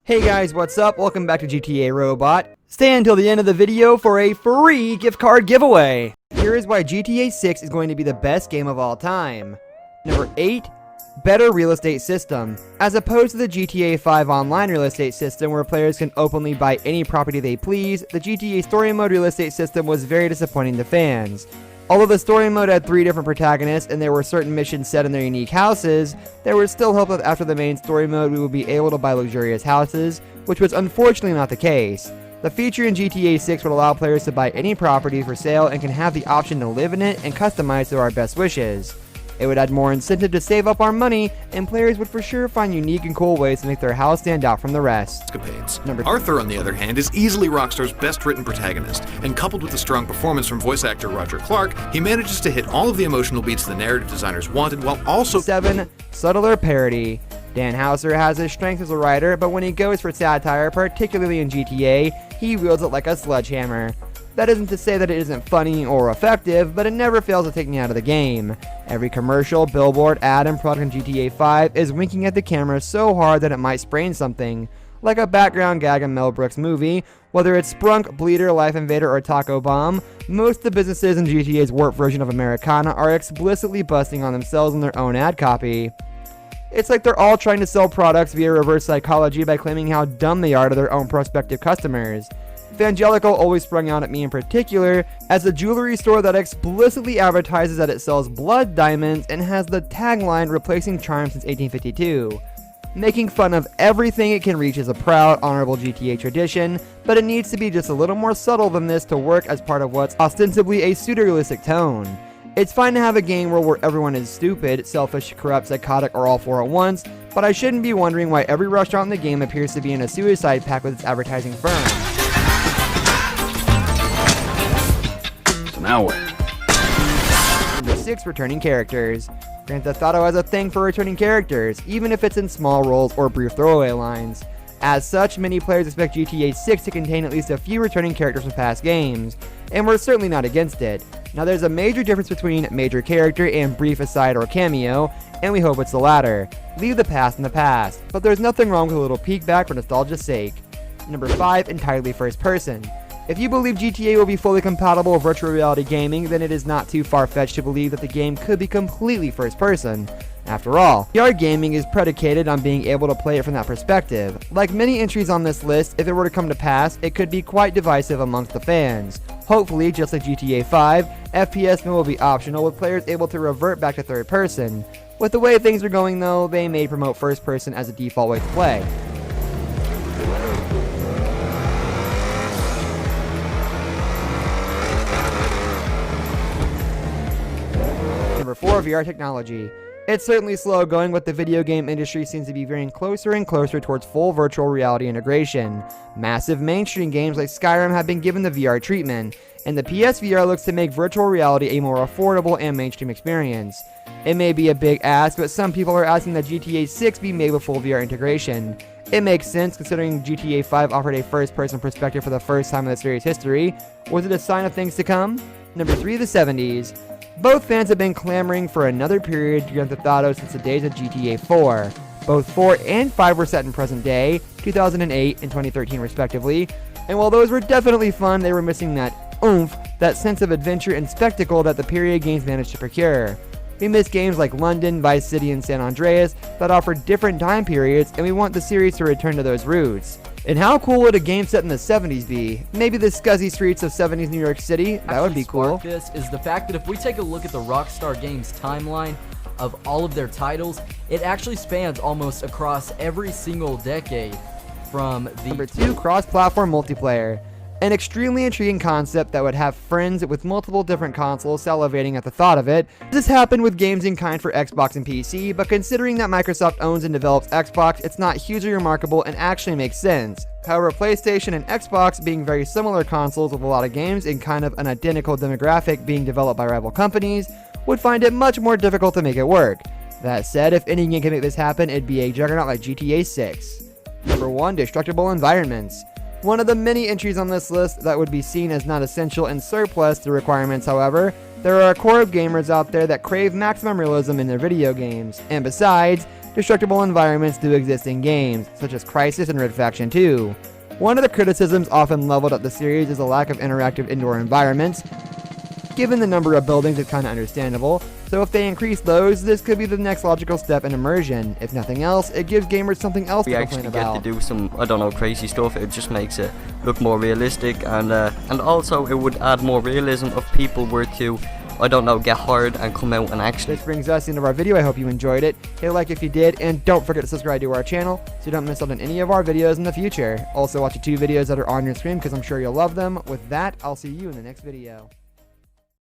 Hey guys, what's up? Welcome back to GTA Robot. Stay until the end of the video for a free gift card giveaway. Here is why GTA 6 is going to be the best game of all time. Number 8, better real estate system. As opposed to the GTA 5 online real estate system where players can openly buy any property they please, the GTA Story Mode real estate system was very disappointing to fans. Although the story mode had 3 different protagonists and there were certain missions set in their unique houses, there was still hope that after the main story mode we would be able to buy luxurious houses, which was unfortunately not the case. The feature in GTA 6 would allow players to buy any property for sale and can have the option to live in it and customize to our best wishes. It would add more incentive to save up our money, and players would for sure find unique and cool ways to make their house stand out from the rest. Escapades. Number Arthur, on the other hand, is easily Rockstar's best-written protagonist, and coupled with a strong performance from voice actor Roger Clark, he manages to hit all of the emotional beats the narrative designers wanted while also 7. Subtler parody. Dan Houser has his strength as a writer, but when he goes for satire, particularly in GTA, he wields it like a sledgehammer. That isn't to say that it isn't funny or effective, but it never fails to take me out of the game. Every commercial, billboard, ad, and product in GTA 5 is winking at the camera so hard that it might sprain something. Like a background gag in Mel Brooks' movie, whether it's Sprunk, Bleeder, Life Invader, or Taco Bomb, most of the businesses in GTA's warped version of Americana are explicitly busting on themselves in their own ad copy. It's like they're all trying to sell products via reverse psychology by claiming how dumb they are to their own prospective customers. Evangelical always sprung out at me in particular as a jewelry store that explicitly advertises that it sells blood diamonds and has the tagline replacing charm since 1852. Making fun of everything it can reach is a proud, honorable GTA tradition, but it needs to be just a little more subtle than this to work as part of what's ostensibly a pseudo-realistic tone. It's fine to have a game where everyone is stupid, selfish, corrupt, psychotic, or all 4 at once, but I shouldn't be wondering why every restaurant in the game appears to be in a suicide pact with its advertising firm. now what? Number 6, returning characters. Grand Theft Auto has a thing for returning characters, even if it's in small roles or brief throwaway lines. As such, many players expect GTA 6 to contain at least a few returning characters from past games, and we're certainly not against it. Now there's a major difference between major character and brief aside or cameo, and we hope it's the latter. Leave the past in the past, but there's nothing wrong with a little peek back for nostalgia's sake. Number 5, entirely first person. If you believe GTA will be fully compatible with virtual reality gaming, then it is not too far-fetched to believe that the game could be completely first person. After all, VR gaming is predicated on being able to play it from that perspective. Like many entries on this list, if it were to come to pass, it could be quite divisive amongst the fans. Hopefully, just like GTA 5, FPS mode will be optional with players able to revert back to third person. With the way things are going though, they may promote first person as a default way to play. Number 4, VR technology. It's certainly slow going, but the video game industry seems to be veering closer and closer towards full virtual reality integration. Massive mainstream games like Skyrim have been given the VR treatment, and the PSVR looks to make virtual reality a more affordable and mainstream experience. It may be a big ask, but some people are asking that GTA 6 be made with full VR integration. It makes sense considering GTA 5 offered a first-person perspective for the first time in the series' history. Was it a sign of things to come? Number 3, the 70s. Both fans have been clamoring for another period Grand Theft Auto since the days of GTA 4. Both 4 and 5 were set in present day, 2008 and 2013 respectively, and while those were definitely fun, they were missing that oomph, that sense of adventure and spectacle that the period games managed to procure. We miss games like London, Vice City, and San Andreas that offer different time periods, and we want the series to return to those roots. And how cool would a game set in the 70s be? Maybe the scuzzy streets of 70s New York City? That would be cool. This is the fact that if we take a look at the Rockstar Games timeline of all of their titles, it actually spans almost across every single decade from the... Number 2, cross-platform multiplayer. An extremely intriguing concept that would have friends with multiple different consoles salivating at the thought of it. This happened with games in kind for Xbox and PC, but considering that Microsoft owns and develops Xbox, it's not hugely remarkable and actually makes sense. However, PlayStation and Xbox, being very similar consoles with a lot of games in kind of an identical demographic being developed by rival companies, would find it much more difficult to make it work. That said, if any game can make this happen, it'd be a juggernaut like GTA 6. Number 1, destructible environments. One of the many entries on this list that would be seen as not essential and surplus to requirements, however, there are a core of gamers out there that crave maximum realism in their video games, and besides, destructible environments do exist in games, such as Crysis and Red Faction 2. One of the criticisms often leveled at the series is a lack of interactive indoor environments. Given the number of buildings, it's kinda understandable, so if they increase those, this could be the next logical step in immersion. If nothing else, it gives gamers something else We to actually complain get about. to do some, I don't know, crazy stuff. It just makes it look more realistic, and also it would add more realism if people were to, I don't know, get hired and come out and actually. This brings us into our video. I hope you enjoyed it. Hit a like if you did, and don't forget to subscribe to our channel so you don't miss out on any of our videos in the future. Also watch the 2 videos that are on your screen because I'm sure you'll love them. With that, I'll see you in the next video.